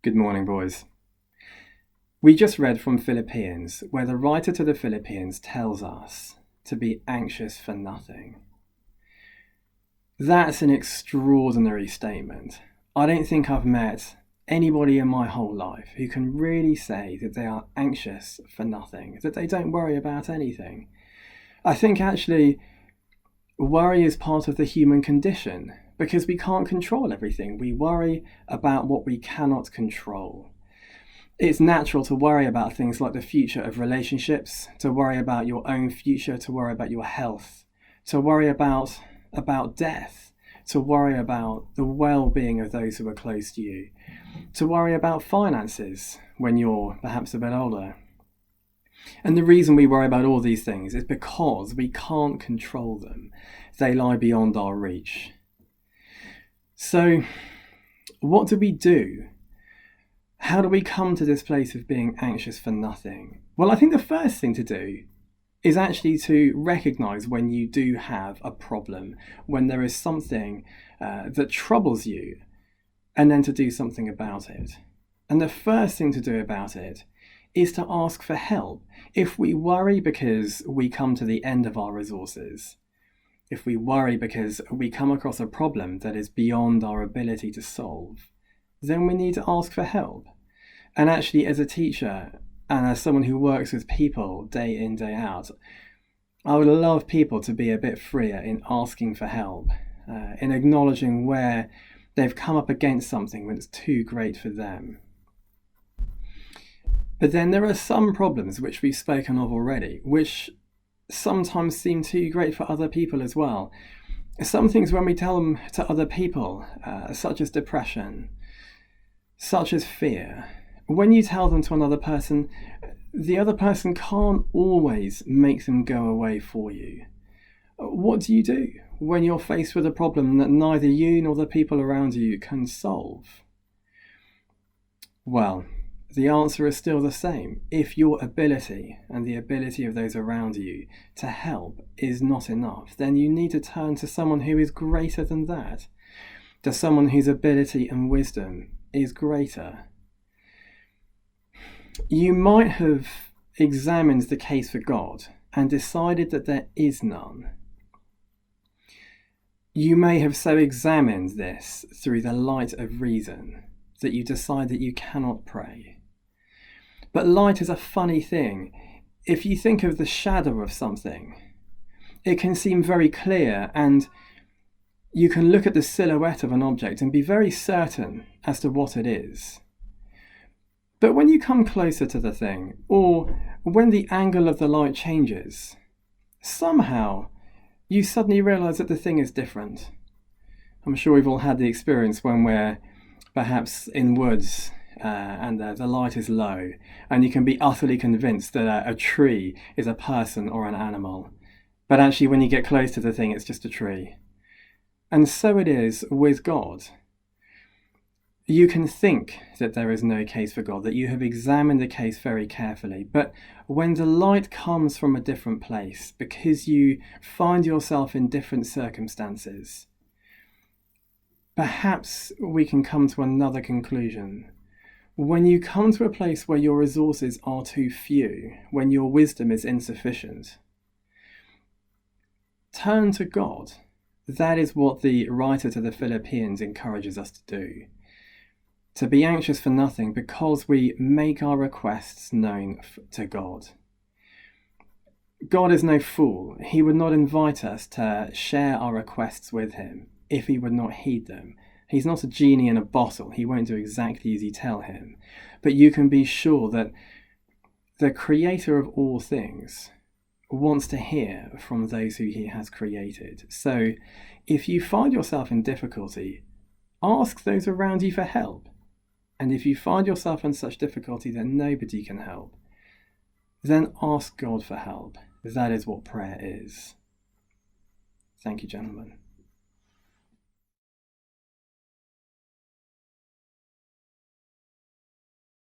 Good morning, boys. We just read from Philippians, where the writer to the Philippians tells us to be anxious for nothing. That's an extraordinary statement. I don't think I've met anybody in my whole life who can really say that they are anxious for nothing, that they don't worry about anything. I think actually worry is part of the human condition because we can't control everything. We worry about what we cannot control. It's natural to worry about things like the future of relationships, to worry about your own future, to worry about your health, to worry about death, to worry about the well-being of those who are close to you, to worry about finances when you're perhaps a bit older. And the reason we worry about all these things is because we can't control them. They lie beyond our reach. So, what do we do? How do we come to this place of being anxious for nothing? Well, I think the first thing to do is actually to recognize when you do have a problem, when there is something that troubles you, and then to do something about it. And the first thing to do about it is to ask for help. If we worry because we come to the end of our resources, if we worry because we come across a problem that is beyond our ability to solve, then we need to ask for help. And actually, as a teacher and as someone who works with people day in, day out, I would love people to be a bit freer in asking for help, in acknowledging where they've come up against something when it's too great for them. But then there are some problems which we've spoken of already, which sometimes seem too great for other people as well. Some things when we tell them to other people, such as depression, such as fear, when you tell them to another person, the other person can't always make them go away for you. What do you do when you're faced with a problem that neither you nor the people around you can solve? Well, the answer is still the same. If your ability and the ability of those around you to help is not enough, then you need to turn to someone who is greater than that, to someone whose ability and wisdom is greater. You might have examined the case for God and decided that there is none. You may have so examined this through the light of reason that you decide that you cannot pray. But light is a funny thing. If you think of the shadow of something, it can seem very clear, and you can look at the silhouette of an object and be very certain as to what it is. But when you come closer to the thing, or when the angle of the light changes, somehow you suddenly realize that the thing is different. I'm sure we've all had the experience when we're perhaps in woods and the light is low, and you can be utterly convinced that a tree is a person or an animal. But actually, when you get close to the thing, it's just a tree. And so it is with God. You can think that there is no case for God, that you have examined the case very carefully, but when the light comes from a different place, because you find yourself in different circumstances, perhaps we can come to another conclusion. When you come to a place where your resources are too few, when your wisdom is insufficient, turn to God. That is what the writer to the Philippians encourages us to do. To be anxious for nothing because we make our requests known to God. God is no fool. He would not invite us to share our requests with him if he would not heed them. He's not a genie in a bottle. He won't do exactly as you tell him. But you can be sure that the creator of all things wants to hear from those who he has created. So if you find yourself in difficulty, ask those around you for help. And if you find yourself in such difficulty that nobody can help, then ask God for help. That is what prayer is. Thank you, gentlemen.